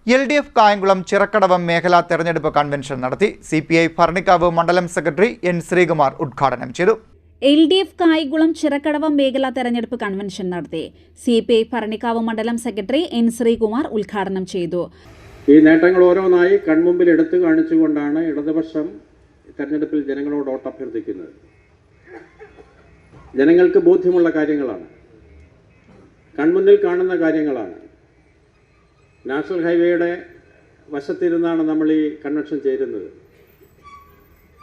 LDF Kayamkulam Chirakkadavam മേഖലാ തെരഞ്ഞെടുപ്പ് convention നടത്തി. CPI ഭരണിക്കാവ് മണ്ഡലം സെക്രട്ടറി N. ശ്രീകുമാർ ഉദ്ഘാടനം ചെയ്തു. LDF കായംകുളം ചിറക്കടവം മേഖലാ തെരഞ്ഞെടുപ്പ് കൺവെൻഷൻ നടത്തി. CPI ഭരണിക്കാവ് മണ്ഡലം സെക്രട്ടറി N. ശ്രീകുമാർ ഉദ്ഘാടനം ചെയ്തു. ഈ നേട്ടങ്ങൾ ഓരോന്നായി കൺമുമ്പിൽ എടുത്തു കാണിച്ചുകൊണ്ടാണ് ഇടതുപക്ഷം തെരഞ്ഞെടുപ്പിൽ ജനങ്ങളോട് വോട്ടഭ്യർത്ഥിക്കുന്നത്. ജനങ്ങൾക്ക് ബോധ്യമുള്ള കാര്യങ്ങളാണ്, കൺമുന്നിൽ കാണുന്ന കാര്യങ്ങളാണ്. നാഷണൽ ഹൈവേയുടെ വശത്തിരുന്നാണ് നമ്മൾ ഈ കൺവെൻഷൻ ചേരുന്നത്.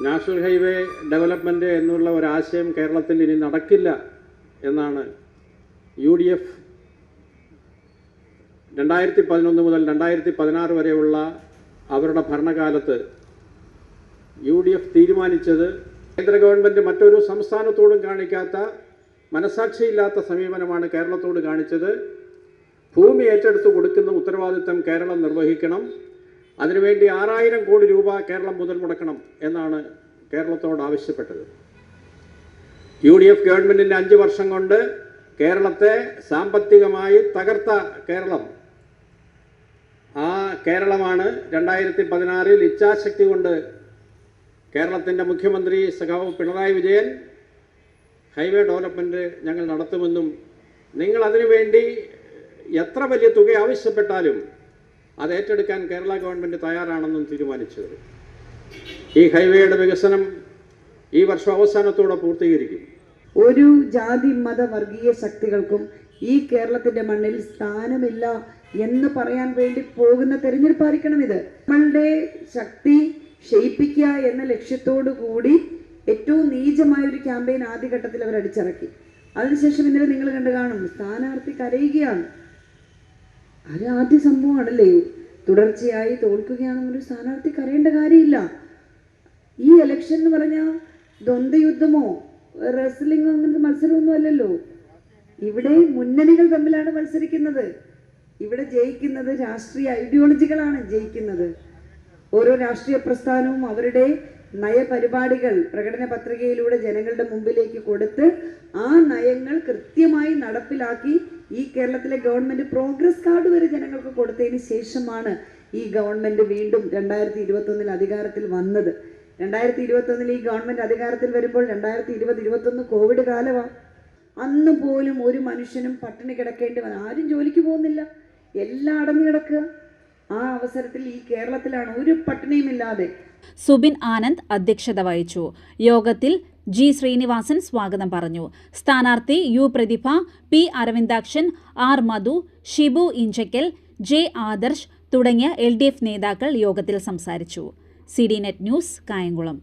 നാഷണൽ ഹൈവേ ഡെവലപ്മെൻറ്റ് എന്നുള്ള ഒരാശയം കേരളത്തിൽ ഇനി നടക്കില്ല എന്നാണ് UDF 2011 മുതൽ 2016 വരെയുള്ള അവരുടെ ഭരണകാലത്ത് UDF തീരുമാനിച്ചത്. കേന്ദ്ര ഗവൺമെൻറ് മറ്റൊരു സംസ്ഥാനത്തോടും കാണിക്കാത്ത മനസാക്ഷിയില്ലാത്ത സമീപനമാണ് കേരളത്തോട് കാണിച്ചത്. ഭൂമി ഏറ്റെടുത്ത് കൊടുക്കുന്ന ഉത്തരവാദിത്തം കേരളം നിർവഹിക്കണം. അതിനുവേണ്ടി 6000 കോടി രൂപ കേരളം മുതൽ മുടക്കണം എന്നാണ് കേരളത്തോട് ആവശ്യപ്പെട്ടത്. UDF ഗവൺമെൻറ്റിൻ്റെ 5 വർഷം കൊണ്ട് കേരളത്തെ സാമ്പത്തികമായി തകർത്ത കേരളം, ആ കേരളമാണ് 2016 ഇച്ഛാശക്തി കൊണ്ട് കേരളത്തിൻ്റെ മുഖ്യമന്ത്രി സഖാവ് പിണറായി വിജയൻ ഹൈവേ ഡെവലപ്മെൻറ്റ് ഞങ്ങൾ നടത്തുമെന്നും നിങ്ങൾ അതിനുവേണ്ടി എത്ര വലിയ തുക ആവശ്യപ്പെട്ടാലും അത് ഏറ്റെടുക്കാൻ കേരള ഗവൺമെൻറ് തയ്യാറാണെന്നും തീരുമാനിച്ചത്. ഈ ഹൈവേയുടെ വികസനം ഈ വർഷം അവസാനത്തോടെ പൂർത്തീകരിക്കും. ഒരു ജാതി മത വർഗീയ ശക്തികൾക്കും ഈ കേരളത്തിന്റെ മണ്ണിൽ സ്ഥാനമില്ല എന്ന് പറയാൻ വേണ്ടി പോകുന്ന തെരഞ്ഞെടുപ്പായിരിക്കണം ഇത്. നമ്മളുടെ ശക്തി ക്ഷയിപ്പിക്കുക എന്ന ലക്ഷ്യത്തോടു കൂടി ഏറ്റവും നീചമായ ഒരു ക്യാമ്പയിൻ ആദ്യഘട്ടത്തിൽ അവർ അടിച്ചിറക്കി. അതിനുശേഷം ഇന്നലെ നിങ്ങൾ കണ്ടു കാണും, സ്ഥാനാർത്ഥി കരയുകയാണ്. അത് ആദ്യ സംഭവമാണല്ലേ. തുടർച്ചയായി തോൽക്കുകയാണെന്നൊരു സ്ഥാനാർത്ഥി കരയേണ്ട കാര്യമില്ല. ഈ ഇലക്ഷൻ എന്ന് പറഞ്ഞാൽ ദ്വന്ദ്വയുദ്ധമോ റെസ്ലിംഗോ അങ്ങനത്തെ മത്സരമൊന്നും അല്ലല്ലോ. ഇവിടെ മുന്നണികൾ തമ്മിലാണ് മത്സരിക്കുന്നത്. ഇവിടെ ജയിക്കുന്നത് രാഷ്ട്രീയ ഐഡിയോളജികളാണ് ജയിക്കുന്നത്. ഓരോ രാഷ്ട്രീയ പ്രസ്ഥാനവും അവരുടെ നയപരിപാടികൾ പ്രകടന പത്രികയിലൂടെ ജനങ്ങളുടെ മുമ്പിലേക്ക് കൊടുത്ത് ആ നയങ്ങൾ കൃത്യമായി നടപ്പിലാക്കി ഈ കേരളത്തിലെ ഗവൺമെന്റ് പ്രോഗ്രസ് കാർഡ് വരെ ജനങ്ങൾക്ക് കൊടുത്തതിന് ശേഷമാണ് ഈ ഗവൺമെന്റ് വീണ്ടും 2021 അധികാരത്തിൽ വന്നത്. 2021 ഈ ഗവൺമെന്റ് അധികാരത്തിൽ വരുമ്പോൾ 2020-21 കോവിഡ് കാലമാണ്. അന്ന് പോലും ഒരു മനുഷ്യനും പട്ടിണി കിടക്കേണ്ടി വന്നു. ആരും ജോലിക്ക് പോകുന്നില്ല, എല്ലാം അടഞ്ഞു കിടക്കുക. ആ അവസരത്തിൽ ഈ കേരളത്തിലാണ് ഒരു പട്ടിണിയുമില്ലാതെ. സുബിൻ ആനന്ദ് അധ്യക്ഷത വഹിച്ചു. യോഗത്തിൽ G. ശ്രീനിവാസൻ സ്വാഗതം പറഞ്ഞു. സ്ഥാനാർത്ഥി U. പ്രതിഭ, P. അരവിന്ദാക്ഷൻ, R. മധു, ഷിബു ഇഞ്ചക്കൽ, J. ആദർശ് തുടങ്ങിയ LDF നേതാക്കൾ യോഗത്തിൽ സംസാരിച്ചു. CDNet news, Kayamkulam.